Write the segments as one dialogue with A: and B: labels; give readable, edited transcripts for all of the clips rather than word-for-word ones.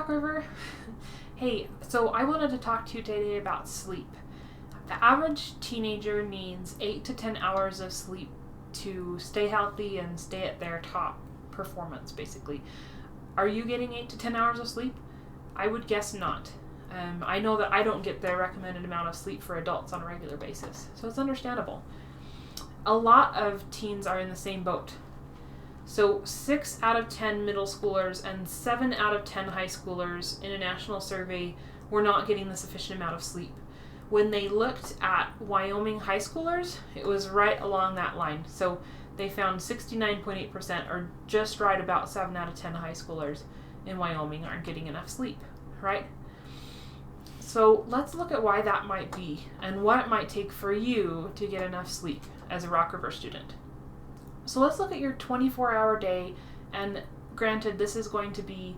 A: Rock River. Hey, so I wanted to talk to you today about sleep. The average teenager needs 8 to 10 hours of sleep to stay healthy and stay at their top performance, basically. Are you getting 8 to 10 hours of sleep? I would guess not. I know that I don't get the recommended amount of sleep for adults on a regular basis, so it's understandable. A lot of teens are in the same boat. So 6 out of 10 middle schoolers and 7 out of 10 high schoolers in a national survey were not getting the sufficient amount of sleep. When they looked at Wyoming high schoolers, it was right along that line. So they found 69.8%, or just right about 7 out of 10 high schoolers in Wyoming aren't getting enough sleep, right? So let's look at why that might be and what it might take for you to get enough sleep as a Rock River student. So let's look at your 24-hour day, and granted, this is going to be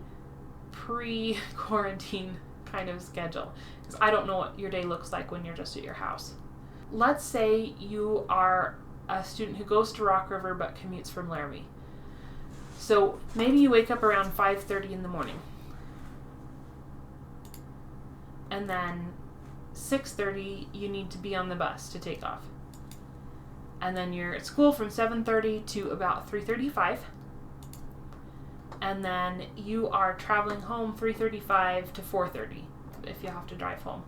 A: pre-quarantine kind of schedule, because I don't know what your day looks like when you're just at your house. Let's say you are a student who goes to Rock River but commutes from Laramie. So maybe you wake up around 5:30 in the morning. And then 6:30 you need to be on the bus to take off. And then you're at school from 7:30 to about 3:35. And then you are traveling home 3:35 to 4:30 if you have to drive home.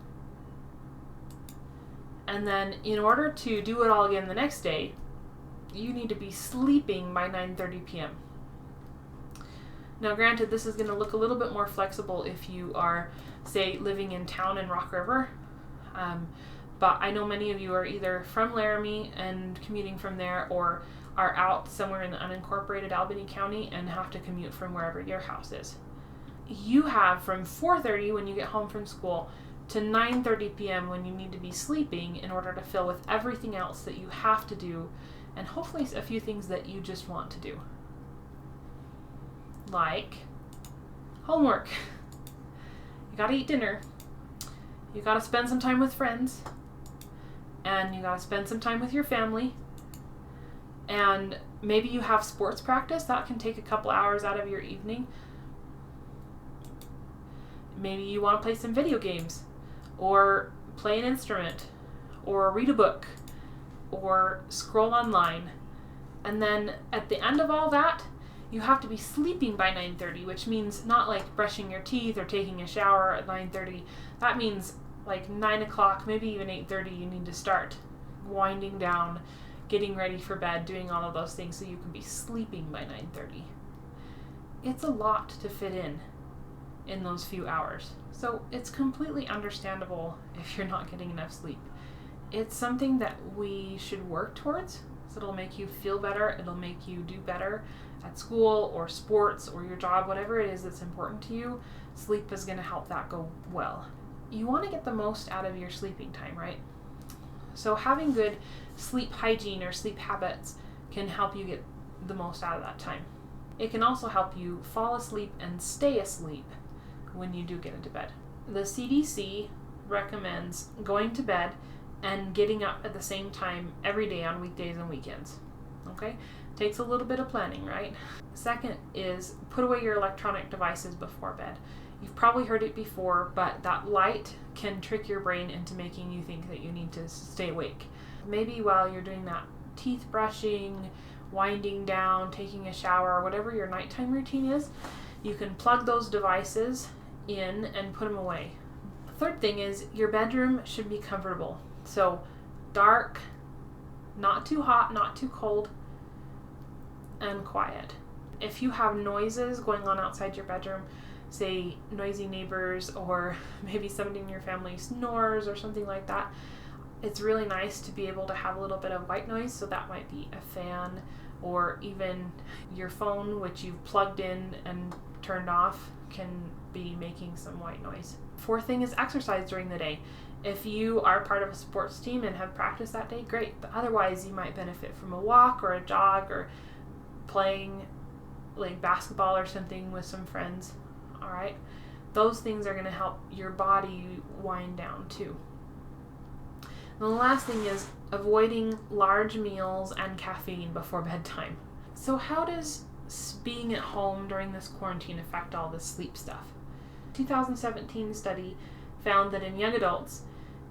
A: And then in order to do it all again the next day, you need to be sleeping by 9:30 p.m. Now granted, this is going to look a little bit more flexible if you are, say, living in town in Rock River. But I know many of you are either from Laramie and commuting from there, or are out somewhere in the unincorporated Albany County and have to commute from wherever your house is. You have from 4:30 when you get home from school to 9:30 p.m. when you need to be sleeping in order to fill with everything else that you have to do, and hopefully a few things that you just want to do. Like homework. You gotta eat dinner. You gotta spend some time with friends. And you gotta spend some time with your family. And maybe you have sports practice. That can take a couple hours out of your evening. Maybe you want to play some video games, or play an instrument, or read a book, or scroll online. And then at the end of all that, you have to be sleeping by 9:30, which means not like brushing your teeth or taking a shower at 9:30. That means like 9 o'clock, maybe even 8:30, you need to start winding down, getting ready for bed, doing all of those things so you can be sleeping by 9:30. It's a lot to fit in those few hours. So it's completely understandable if you're not getting enough sleep. It's something that we should work towards, so it'll make you feel better, it'll make you do better at school or sports or your job, whatever it is that's important to you. Sleep is going to help that go well. You want to get the most out of your sleeping time, right? So having good sleep hygiene or sleep habits can help you get the most out of that time. It can also help you fall asleep and stay asleep when you do get into bed. The CDC recommends going to bed and getting up at the same time every day on weekdays and weekends. Okay? Takes a little bit of planning, right? Second is put away your electronic devices before bed. You've probably heard it before, but that light can trick your brain into making you think that you need to stay awake. Maybe while you're doing that teeth brushing, winding down, taking a shower, whatever your nighttime routine is, you can plug those devices in and put them away. Third thing is your bedroom should be comfortable. So dark, not too hot, not too cold, and quiet. If you have noises going on outside your bedroom, say noisy neighbors, or maybe somebody in your family snores or something like that, it's really nice to be able to have a little bit of white noise. So that might be a fan, or even your phone, which you've plugged in and turned off, can be making some white noise. Fourth thing is exercise during the day. If you are part of a sports team and have practice that day, great. But otherwise, you might benefit from a walk or a jog, or playing like basketball or something with some friends. All right, those things are going to help your body wind down too. And the last thing is avoiding large meals and caffeine before bedtime. So how does being at home during this quarantine affect all this sleep stuff? 2017 study found that in young adults,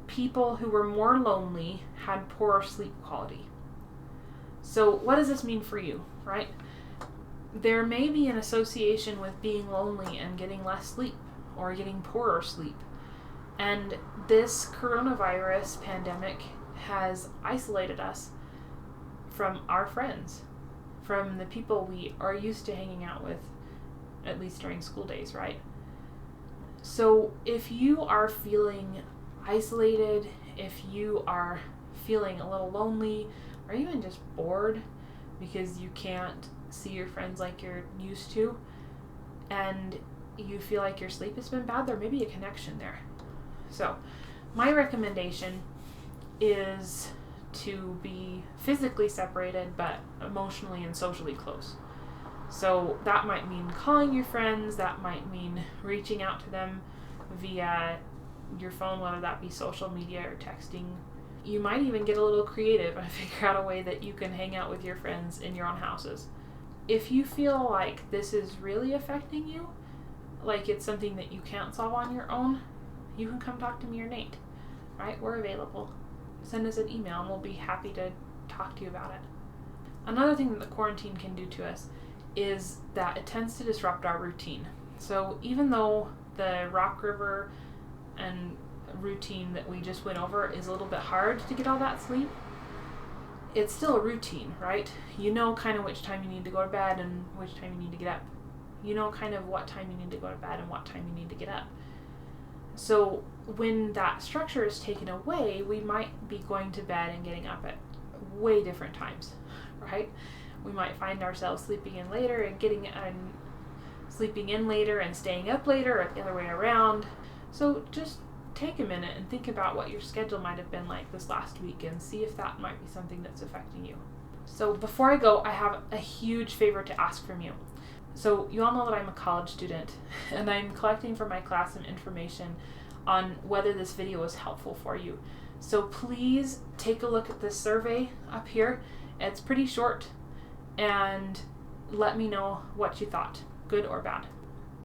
A: people who were more lonely had poorer sleep quality. So what does this mean for you, right? There may be an association with being lonely and getting less sleep or getting poorer sleep. And this coronavirus pandemic has isolated us from our friends, from the people we are used to hanging out with, at least during school days, right? So if you are feeling isolated, if you are feeling a little lonely, or even just bored because you can't see your friends like you're used to, and you feel like your sleep has been bad, there may be a connection there. So my recommendation is to be physically separated but emotionally and socially close. So that might mean calling your friends, that might mean reaching out to them via your phone, whether that be social media or texting. You might even get a little creative and figure out a way that you can hang out with your friends in your own houses. If you feel like this is really affecting you, like it's something that you can't solve on your own, you can come talk to me or Nate, right? We're available. Send us an email and we'll be happy to talk to you about it. Another thing that the quarantine can do to us is that it tends to disrupt our routine. So even though the Rock River and routine that we just went over is a little bit hard to get all that sleep, it's still a routine, right? You know kind of which time you need to go to bed and which time you need to get up. You know kind of what time you need to go to bed and what time you need to get up. So when that structure is taken away, we might be going to bed and getting up at way different times, right? We might find ourselves sleeping in later and sleeping in later and staying up later, or the other way around. So just take a minute and think about what your schedule might have been like this last week and see if that might be something that's affecting you. So before I go, I have a huge favor to ask from you. So you all know that I'm a college student and I'm collecting for my class some information on whether this video is helpful for you. So please take a look at this survey up here. It's pretty short, and let me know what you thought, good or bad.